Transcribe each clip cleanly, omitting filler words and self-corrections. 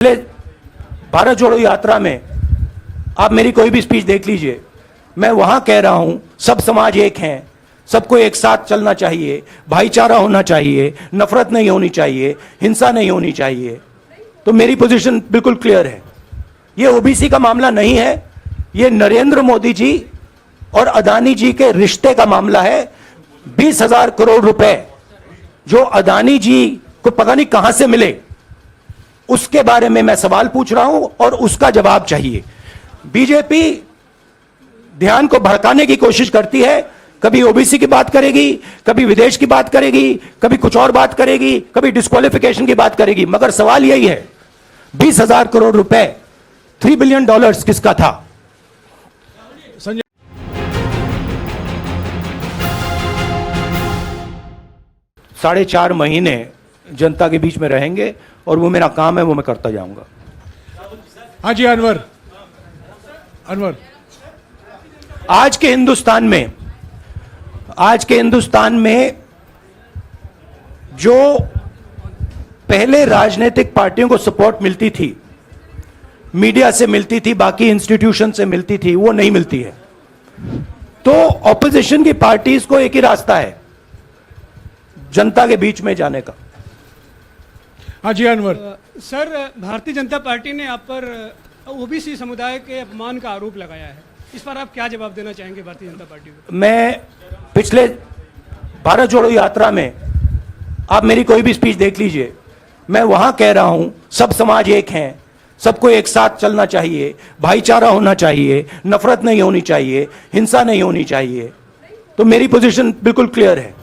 पहले भारत जोड़ो यात्रा में आप मेरी कोई भी स्पीच देख लीजिए, मैं वहां कह रहा हूं सब समाज एक हैं, सबको एक साथ चलना चाहिए, भाईचारा होना चाहिए, नफरत नहीं होनी चाहिए, हिंसा नहीं होनी चाहिए। तो मेरी पोजीशन बिल्कुल क्लियर है। ये ओबीसी का मामला नहीं है, ये नरेंद्र मोदी जी और अदानी जी के रिश्ते का मामला है। 20,000 करोड़ रुपए जो अदानी जी को पता नहीं कहां से मिले, उसके बारे में मैं सवाल पूछ रहा हूं और उसका जवाब चाहिए। बीजेपी ध्यान को भड़काने की कोशिश करती है, कभी ओबीसी की बात करेगी, कभी विदेश की बात करेगी, कभी कुछ और बात करेगी, कभी डिस्क्वालिफिकेशन की बात करेगी, मगर सवाल यही है 20,000 करोड़ रुपए, $3 बिलियन किसका था? संजय 4.5 महीने जनता के बीच में रहेंगे और वो मेरा काम है, वो मैं करता जाऊंगा। हाँ जी अनवर आज के हिंदुस्तान में जो पहले राजनीतिक पार्टियों को सपोर्ट मिलती थी, मीडिया से मिलती थी, बाकी इंस्टीट्यूशन से मिलती थी, वो नहीं मिलती है। तो ऑपोजिशन की पार्टीज को एक ही रास्ता है, जनता के बीच में जाने का। हाँ जी अनवर सर, भारतीय जनता पार्टी ने आप पर ओबीसी समुदाय के अपमान का आरोप लगाया है, इस पर आप क्या जवाब देना चाहेंगे भारतीय जनता पार्टी को? मैं पिछले भारत जोड़ो यात्रा में आप मेरी कोई भी स्पीच देख लीजिए, मैं वहां कह रहा हूं सब समाज एक हैं, सबको एक साथ चलना चाहिए, भाईचारा होना चाहिए, नफरत नहीं होनी चाहिए, हिंसा नहीं होनी चाहिए। तो मेरी पोजीशन बिल्कुल क्लियर है।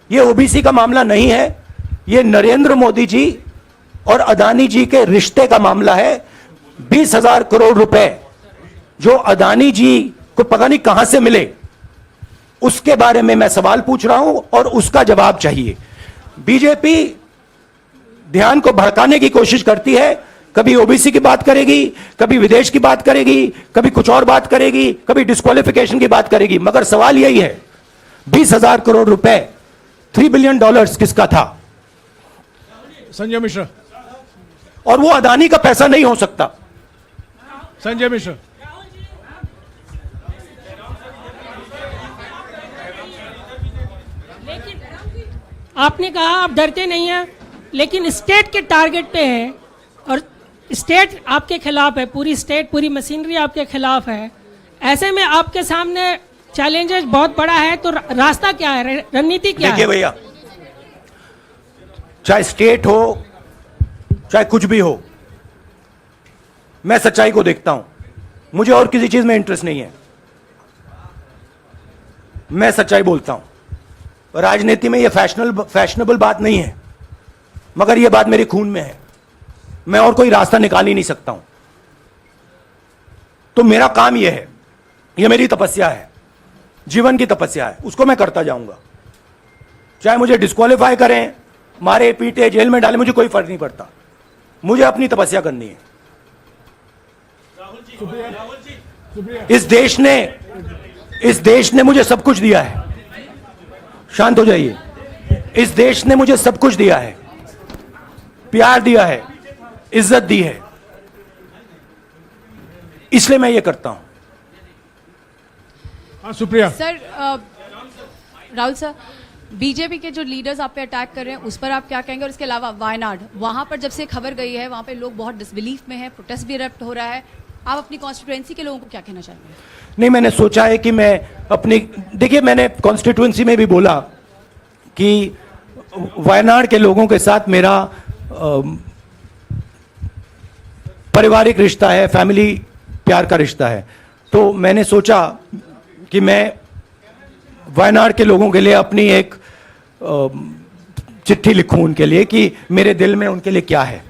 ये ओबीसी का मामला नहीं है, ये नरेंद्र मोदी जी और अदानी जी के रिश्ते का मामला है। 20,000 करोड़ रुपए जो अदानी जी को पता नहीं कहां से मिले, उसके बारे में मैं सवाल पूछ रहा हूं और उसका जवाब चाहिए। बीजेपी ध्यान को भड़काने की कोशिश करती है, कभी ओबीसी की बात करेगी, कभी विदेश की बात करेगी, कभी कुछ और बात करेगी, कभी डिस्क्वालिफिकेशन की बात करेगी, मगर सवाल यही है 20,000 करोड़ रुपए, $3 बिलियन किसका था? संजय मिश्रा और वो अदानी का पैसा नहीं हो सकता। संजय मिश्रा लेकिन आपने कहा आप डरते नहीं हैं, लेकिन स्टेट के टारगेट पे हैं और स्टेट आपके खिलाफ है, पूरी स्टेट, पूरी मशीनरी आपके खिलाफ है। ऐसे में आपके सामने चैलेंजेस बहुत बड़ा है, तो रास्ता क्या है, रणनीति क्या है? देखिए भैया, चाहे स्टेट हो चाहे कुछ भी हो, मैं सच्चाई को देखता हूं, मुझे और किसी चीज में इंटरेस्ट नहीं है, मैं सच्चाई बोलता हूं। राजनीति में यह फैशनेबल बात नहीं है, मगर यह बात मेरे खून में है, मैं और कोई रास्ता निकाल ही नहीं सकता हूं। तो मेरा काम यह है, यह मेरी तपस्या है, जीवन की तपस्या है, उसको मैं करता जाऊंगा। चाहे मुझे डिस्क्वालीफाई करें, मारे पीटे, जेल में डाले, मुझे कोई फर्क नहीं पड़ता, मुझे अपनी तपस्या करनी है। इस देश ने मुझे सब कुछ दिया है। शांत हो जाइए। इस देश ने मुझे सब कुछ दिया है, प्यार दिया है, इज्जत दी है, इसलिए मैं ये करता हूं। हाँ Supriya sir, Rahul sir, BJP के जो लीडर्स आप पे अटैक कर रहे हैं उस पर आप क्या कहेंगे? और इसके अलावा वायनाड, वहां पर जब से खबर गई है वहां पे लोग बहुत डिसबिलीफ में हैं, प्रोटेस्ट भी इरप्ट हो रहा है, आप अपनी कॉन्स्टिट्यूएंसी के लोगों को क्या कहना चाहेंगे? नहीं, मैंने सोचा है कि मैं अपनी, देखिए मैंने कॉन्स्टिट्यूएंसी में भी बोला कि वायनाड के लोगों के साथ मेरा पारिवारिक रिश्ता है, फैमिली प्यार का रिश्ता है। तो मैंने सोचा कि मैं वायनाड के लोगों के लिए अपनी एक चिट्ठी लिखूं उनके लिए कि मेरे दिल में उनके लिए क्या है,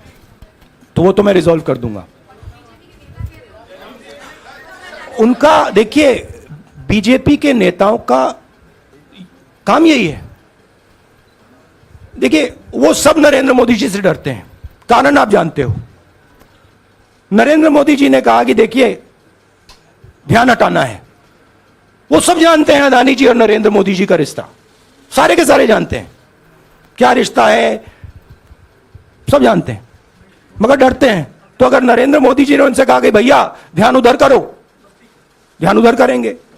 तो वो तो मैं रिजॉल्व कर दूंगा। उनका, देखिए बीजेपी के नेताओं का काम यही है। देखिए वो सब नरेंद्र मोदी जी से डरते हैं, कारण आप जानते हो। नरेंद्र मोदी जी ने कहा कि देखिए ध्यान हटाना है, वो सब जानते हैं अदानी जी और नरेंद्र मोदी जी का रिश्ता, सारे के सारे जानते हैं क्या रिश्ता है, सब जानते हैं, मगर डरते हैं। तो अगर नरेंद्र मोदी जी ने उनसे कहा कि भैया ध्यान उधर करो, ध्यान उधर करेंगे।